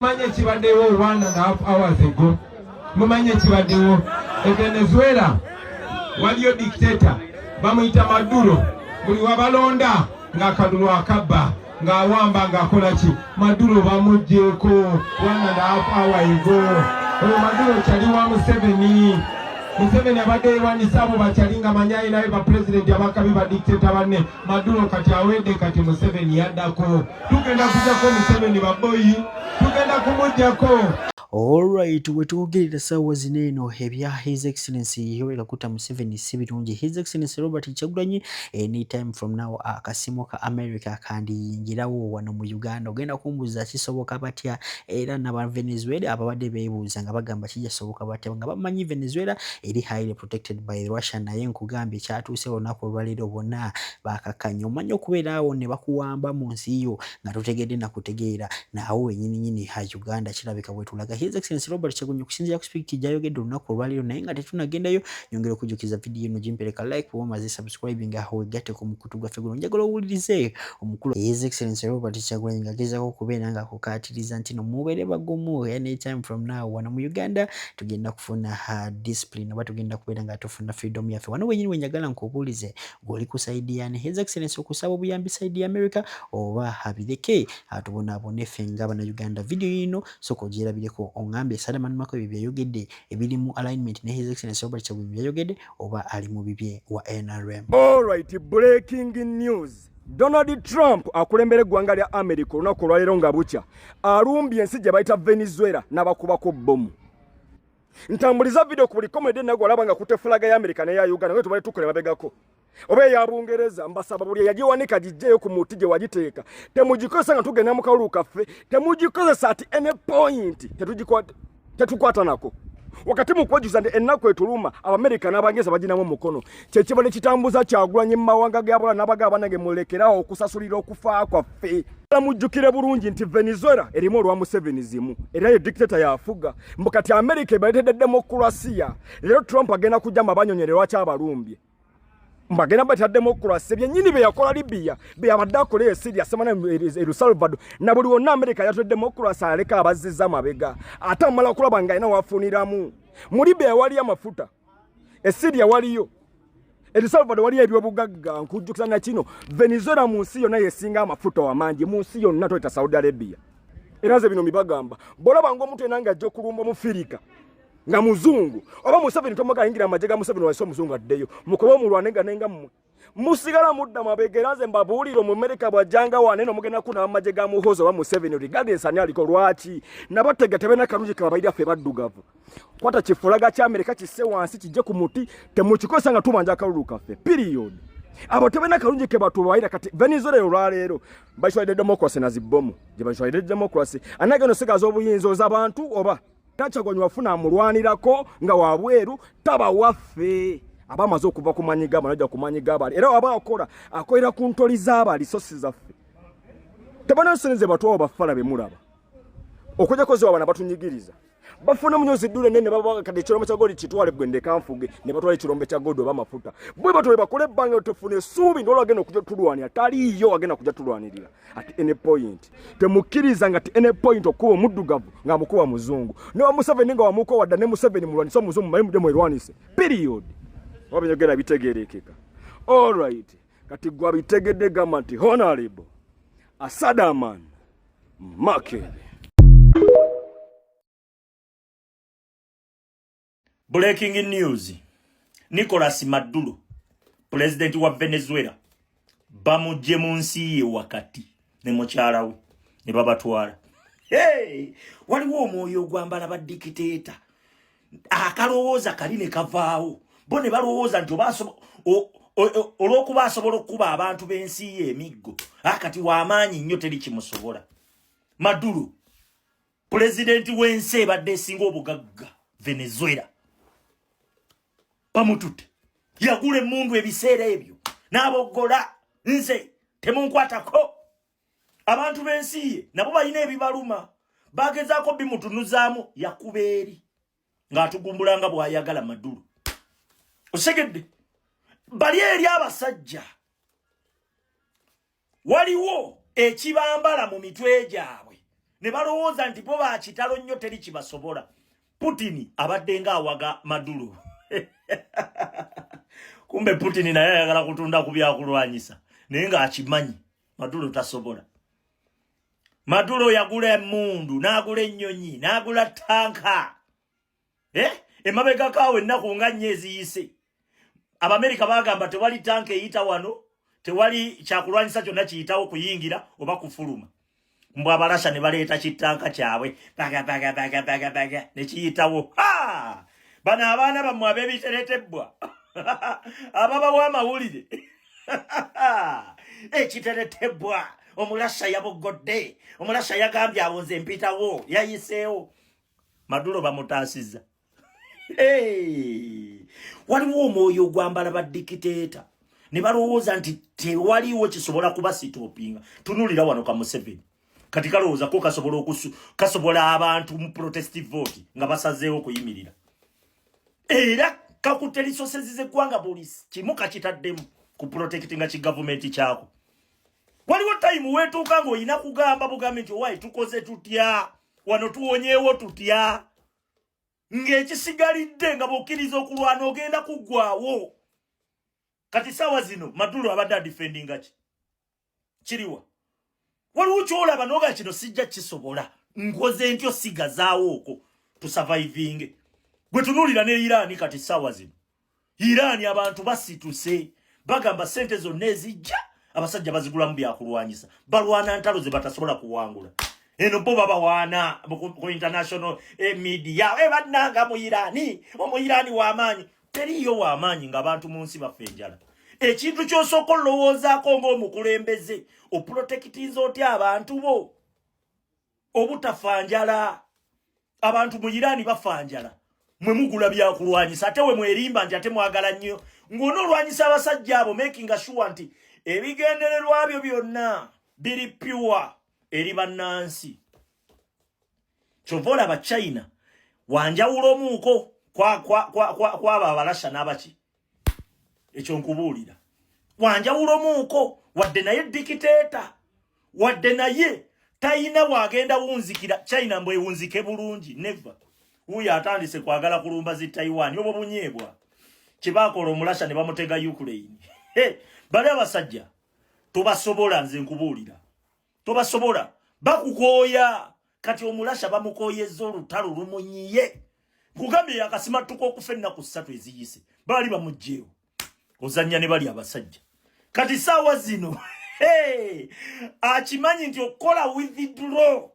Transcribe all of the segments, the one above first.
Manye kibaddewo 1.5 hours ago. Mumanye kibaddewo e Venezuela waliyo dictator bamuyita Maduro. Buli wabalonda ng'akadulu akabba ng'awamba ng'akola ki. Maduro bamuggyeko 1.5 hours ago. Oyo Maduro kyali wa Museveni abadde yewanisa abo bakyalinga manyayi naye ba president abakabi ba dictator banne. Maduro kati awedde kati Museveni yaddako. Tugenda kujjako Museveni baboyi. Tugenda kumujjako. Alright, wetugerera sawa zineno ebya His Excellency Yoweri Kaguta Museveni si birungi. His Excellency Robert Kyagulanyi anytime from now akasimo ka America kandi yingirawo wano mu Uganda ogenda kumbuza kisoboka batya era n'aba Venezuela ababadde beebuuza nga bagamba kijasoboka batya nga bamanyi Venezuela eri highly protected by Russia naye nkugambye kyatuuse olunaku olwaleero bonna bakakanya omanyi okubeera awo ne bakuwamba mu nsi yo nga totegedde na kutegeera naawe wenyini ha Uganda kirabika bwetulaga. His Excellency Robert Kyagulanyi kusinziira ku speak kijayogedde olunaku olwaleero naye nga tetunagendayo nyongera okujukiza video eno gimpereka like womaze subscribing aho wegate ku mukutu gwaffe guno njagala owulirize omukulu His Excellency Robert Kyagulanyi ngagezaako okubeera nga akukatiriza nti no mubeere bagumu anytime from now wano mu Uganda tugenda kufuna discipline oba tugenda kubeera nga tufuna freedom yaffe wano wenyini wenjagala nkubuulize goli ku side yani His Excellency okusaba obuyambi side ya America oba habireke atubonaabone ffe ng'Abannayuganda. Video yino soko gyerabireko ongambye Salaman Mako bibye yayogedde ebiri mu alignment ne His Excellency Robert Kyagulanyi yayogedde oba ali mu bibye wa NRM. All right, breaking news. Donald Trump akulembere eggwanga lya America olunaku olwaleero nga bukya alumbye ensi gye bayita Venezuela n'abakubako bbomu. Ntambuliza video ku buli komedi nago alaba nga kutte fulaga ya America ne ya Uganda ngo tubale tukole babegako. Oba ya Bungereza mbasaba buli yagiwanika gijjeyo ku muti gye wagiteeka. Temugikosa nga tugenda mu kalulu kaffe. Temugikosa at any point. Tetukwata nako. Wakati mu kwajuza ennaku etuluma Abamerika n'Abangereza baginamu mukono. Kye kibone kitambuza Kyagulanyi mu mawanga g'abalala n'abagaba banage mulekerawo okusasulira okufa kwaffe. Mujjukire bulungi nti Venezuela erimu olwa Museveni zimu era ye dictator yafuga mbukati America ebaletedde demokrasia. Leero Trump agenda kujja mabanyonyererwa kyabalumbye. Mbagenda bata demokrasi byennyini be yakola Libya be abadde akola Syria semana El Salvador na buli wonna America yatwe demokrasi aleka abazizza mabega ate amala kulaba nga ina wafuniramu mu Libya wali amafuta Syria waliyo El Salvador wali ebyobugagga nkujjukisa na kino Venezuela mu nsi yonna yesinga amafuta wamangi mu nsi yonna toyita Saudi Arabia era ze bino mibagamba bolaba ng'omuntu enanga ajja okulumba mu Firika nga muzungu oba Museveni tomoga ingira amajega Museveni waso muzungu addeyo mukobo mulwanenga nenga mmwe musigala mudda mabegeraze mbabuuliro mu America bwajanga waneno mugenda kuna amajega muhozo ba Museveni regardless ani aliko lwaki nabatega tebena kalungi kabaida fe baddugavu kwata kifulaga kya America kisse wansi kijje ku muti temukikosa nga tubanja kalulu kaffe period abo tebena kalungi ke batulwaira kati Venezuela olwaleero bashwaide democracy na zibbomu je bashwaide democracy anageno sigazo obuyinzo z'abantu oba Kyagulanyi wafuna amulwanirako nga wabweru taba waffe abamaze okuva ku manyiga banajja ku manyiga bali era aba akola akoera ku ntoli z'abali sosi zaffe tebana nsonze batwa bafala be mulaba okujja koze wabana batunyigiriza bafuna munyozi dule nene baba kade kirombe kya goli kitwale bwende kanfuge ne batwale kirombe kya godo bamafuta bwe batwale bakole banga tufune subi ndolo agenda kujja tulwani atali yo agenda kujja tulwanirira at any point temukiriza ngati any point okuwa muddugavu nga mukuwa muzungu ne wa Museveni nga wamuko wadda ne Museveni mulwani so muzungu mali mudde mwelwanise period wabinyogera bitegerekeka. All right, kati gwa bitegedde gamanti honorable Asadaman Makebe. Breaking news. Nicolas Maduro, president wa Venezuela, bamujje mu nsi ye wakati ne mukyala we ne babatwala. Hey, waliwo omwoyo gwambala ba dictator. Akalowooza kali ne kavaawo. Bo ne balowooza nti olw'okuba asobola okuba abantu b'ensi ye emiggo akati w'amaanyi nnyo teri kimusobola. Maduro, president w'ensi ebadde esinga obugagga Venezuela. Bamutute yagula emmundu ebiseera ebyo n'aboggola nze temunkwatako abantu b'ensi ye nabo balina ebibaluma bagezaako bimutunuzaamu yakuba eri ng'atugumbulanga bw'ayagala Maduro. Osegedde bali eri abasajja waliwo ekibambala mu mitwe gyabwe ne balowooza nti bo bakitalo nnyo teri kibasobola. Putin abadde nga awaga Maduro. Kumbe Putin naye ayagala kutunda ku byakulwanyisa naye nga akimanyi Maduro tasobola. Maduro yagula emmundu, n'agula ennyonyi, n'agula tanka. Emabega kaawe ennaku nga nnya eziyise. Abamerika bagamba tewali tanka eyita wano, tewali kyakulwanyisa kyonna kiyitawo kuyingira oba kufuluma. Mbwa abalasha ne baleeta kitanka kyabwe. Baga ne kiyitawo. Bano abaana bammwe ab'ebiteretebwa. Ababawa amawulire. Ekiteretebwa. Omulasha yabogodde. Omulasha yagambye awonze mpitawo. Yayiseewo. Maduro bamutaasiza. Waliwo omwoyo ogwambala badikiteeta. Ne balowooza nti tewaliwo kisobola kuba sitoopinga. Tunulira wano ka Museveni. Kati kalowooza ko kasobola abantu mu protestive vote nga basazeewo kuyimirira. Era kakutte resources z'eggwanga police kimu kakitaddemu ku protectinga kigavumenti kyako. Waliwo time wetuuka ng'olina kugamba bugambe nti owaye tukoze tutya, wano tuwonyeewo tutya. Ng'ekisigalidde nga bw'okkiriza okulwana ogenda kuggwaawo. Kati saawa zino Maduro abadde adifendinga ki? Kiriwa. Waliwo kyolaba n'oga kino sijja kisobola. Nkoze ntyo sigazaawo okwo tusurvivinge. Gwe tunuulira ne Iran kati saawa zino. Iran abantu basituse. Bagamba sente zonna ezijja. Abasajja bazigulamu byakulwanyisa. Balwana ntalo ze batasobola kuwangula. Eno bo babawaana ku international media. Bannanga mu Irani. Omu Irani w'amaanyi. Teriyo w'amaanyi ng'abantu mu nsi bafa enjala. Ekintu ky'osooka olowoozaako ng'omukulembeze oprotectinze otya abantu bo. Obutafa njala. Abantu mu Irani bafa njala. Mwe mugula byakulwanyisa ate we mwerimba nti ate mwagala nnyo. Ng'onoolwanyisa abasajja abo making sure nti ebigendererwa byo byonna biri pure eri bannansi. Kyova olaba China wanjawulo muuko kwaba abalasha n'abaki. Ekyo nkubuulira. Wanjawulo muuko wadde naye dikiteeta. Wadde naye tayina wagenda wunzikira. China mbwe wunzike bulungi. Never. Uyo atandise kwagala kulumba zi Taiwan. Yobo bunyeebwa. Kibakola omulasha ne bamutega Ukraine. Bali abasajja tobasobola nze nkubuulira. Tobasobola. Bakukooya. Kati omulasha bamukoyezza olutalo lumunyiye. Kugambye yakasimatuka okufa ennaku 3 eziyise. Bali bamugjeewo. Ozannya ne bali abasajja. Kati saawa zino. Akimanyi nti okola withdraw.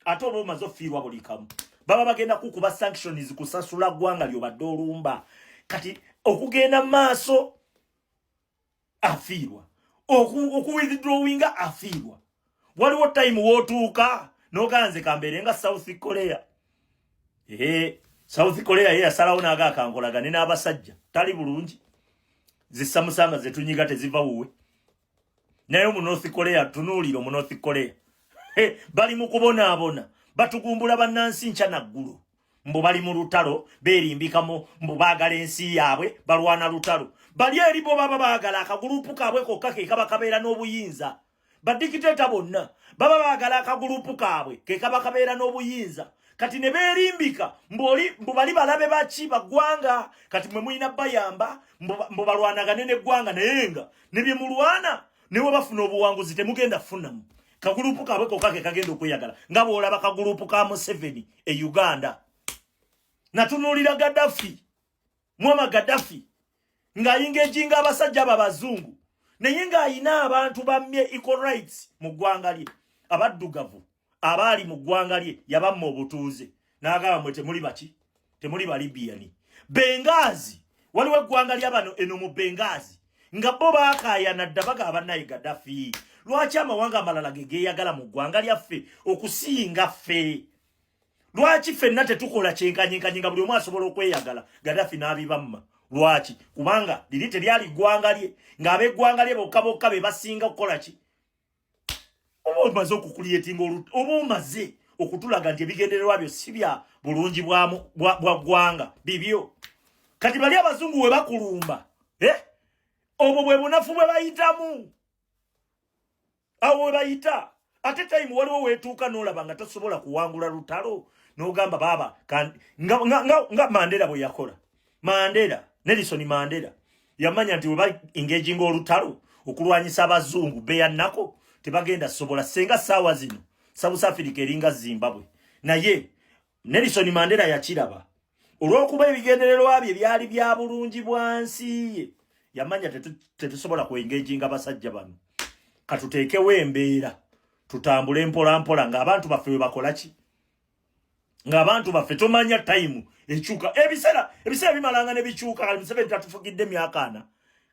Ate oba omaze ofiirwa buli kamu. Baba bagenda kukuba sanctions kusasula ggwanga lyobadde olumba. Kati okugenda maaso afiirwa. Okuwithdrawinga afiirwa. Waliwo time wootuuka n'oganze kambeere nga South Korea. South Korea ye yasalawo n'agaakankolagane n'abasajja. Tali bulungi. Zisamusanga zetunyiga teziva wuwe. Naye mu North Korea tunuuliro mu North Korea. Bali mu kubonaabona. Batugumbula bannansi nkya naggulu. Mbu bali mu lutalo beerimbikamu mbu baagala ensi yaabwe balwana lutalo. Bali eri bo baba baagala akagulupu kaabwe kokka ke kaba kabeera n'obuyinza. Badikiteeta bonna baba baagala akagulupu kaabwe ke kaba kabeera n'obuyinza. Kati ne beerimbika mbu bali balabe baki baggwanga. Kati mwe mulina bayamba mbu balwanagane n'eggwanga naye nga ne bye mulwana ne bwe bafuna obuwanguzi temugenda funamu. Kagulupu kaabwe kokka ke kagenda okweyagala. Nga bw'olaba kagulupu ka Museveni e Uganda. Natunuulira Gaddafi. Muammar Gaddafi. Ng'ayingejinga abasajja babazungu. Naye ng'ayina abantu bammye equal rights mu ggwanga lye. Abaddugavu abaali mu ggwanga lye yabamma obutuuze. N'agamba mwe temuli baki? Temuli Balibyani. Benghazi. Waliwo eggwanga lya bano eno mu Benghazi. Nga bo baakaayana dda bagamba naye Gaddafi. Lwaki amawanga amalala geeyagala mu ggwanga lyaffe okusinga ffe? Lwaki ffenna tetukola kyenkanyenkanyi nga buli omu asobola okweyagala? Gaddafi n'abibamma. Lwaki? Kubanga liri teryali ggwanga lye, ng'ab'eggwanga lye bokka bokka be basinga okukola ki? Oba omaze okukulyetinga oba omaze okutulaga nti ebigendererwa byo si bya bulungi bwa ggwanga bibyo. Kati bali abazungu we bakulumba. Obwo bwe bunafu bwe bayitamu. Awo we bayita. ate time waliwo wetuuka n'olaba nga tosobola kuwangula lutalo n'ogamba baba nga Mandela bwe yakola. Mandela, Nelson Mandela yamanya nti weba engaging olutalo okulwanyisa abazungu beya nako tebagenda sobola senga sawa zino South Africa eringa Zimbabwe. Naye Nelson Mandela yakiraba olw'okuba ebigendererwa bye byali bya bulungi bwansi yamanya tetusobola ku engaging abasajja bano. Katuteekewo embeera tutambule mpola ng'abantu baffe bakola ki? Ng'abantu baffe tomanya time ekyuka ebiseera bimalanga ne bikyuka kali Museveni tatufugidde myaka ana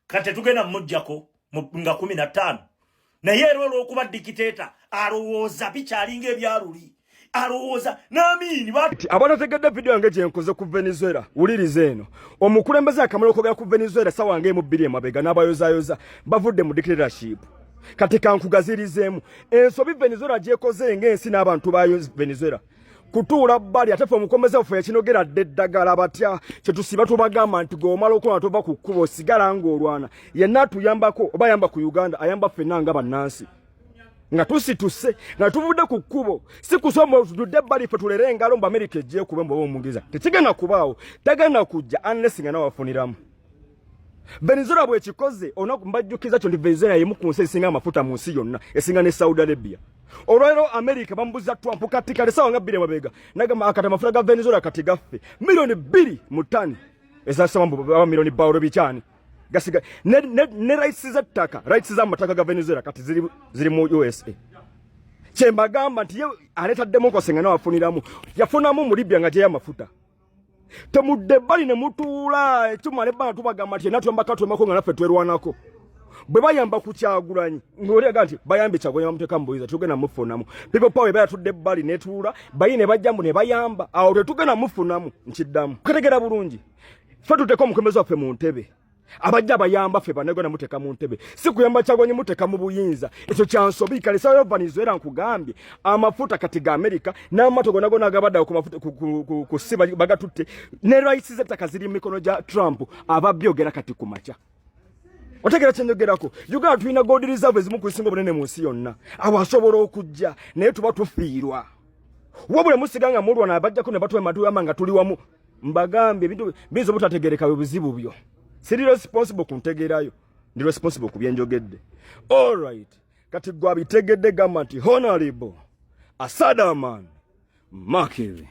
kate tugenda mujjako nga 15 naye era olw'okuba dictator alowooza bikyalinga ebyaluli alowooza n'amiini abanategedde video yange gye nkoze ku Venezuela wulirize eno omukulembeze akamala okogera ku Venezuela sawa nga 2 emabega n'abayozayoza bavudde mu dictatorship kati kankugazirizeemu ensobi Venezuela gyekoze ng'ensi n'abantu bayo Venezuela kutuula bbali ate ffe omukomeze waffe yakinogera dde eddagala batya kyetusiba tubagamba nti gomala okulwana tova ku kkubo sigala ng'olwana yenna atuyambako oba ayamba ku Uganda ayamba ffenna nga bannansi nga tusituse nga tuvudde ku kkubo si kusoma tudde bbali ffe tulere engalo mbu Amerika ejje kuba mbu oba omugeza tekigenda kubaawo tagenda kujja unless nga nawafuniramu Venezuela bwe kikoze mbajjukiza kyo ndi Venezuela yemu ku nsi esinga amafuta mu nsi yonna esinga ne Saudi Arabia. Olwero America bambuza Trump katikale sawa nga 2 mabega nagamba akata mafuta ga Venezuela kati gaffe milioni 2 mu tani ezasaba mbu milioni bawro bichani gasiga ne rights za ttaka rights za mataka ga Venezuela kati ziri mu USA. Chembagamba nti aleta democracy nga nawafuniramu yafunamu mu Libya nga je ya mafuta temudde bali ne mutuula ekyuma ne bantu bagamba nti natwe mbakatwe makonga naffe twerwanako bwe bayamba ku Kyagulanyi ng'olega nti bayambe Kyagulanyi bamuteeka mbuyiza tugenda mufunamu people power baya tudde bali ne tuula bayi ne bajjambu ne bayamba awo tetugenda mufunamu nkiddamu kategera bulungi ffe tuteeka omukomezi waffe mu ntebe abajja bayamba ffe banegona muteeka mu ntebe si kuyamba Kyagulanyi muteeka mu buyinza ekyo kyansobi kale sawa Venezuela nkugambye amafuta kati ga America n'amatogo nago nagabadde ku mafuta ku siba bagatutte ne rights z'ettaka ziri mikono gya Trump ababyogera kati ku macha otegera kyenyogerako Uganda tulina gold reserves mu kusinga obunene mu nsi yonna abasobola okujja naye tuba tufiirwa wabule musiganga mulwana abajjako ne batwe matuyamba nga tuli wamu mbagambye ebintu bizo butategereka buzibu byo siri responsible kuntegerayo ndi responsible ku byenjogedde all right kati gwa bitegedde gamba nti honorable Asadaman Makere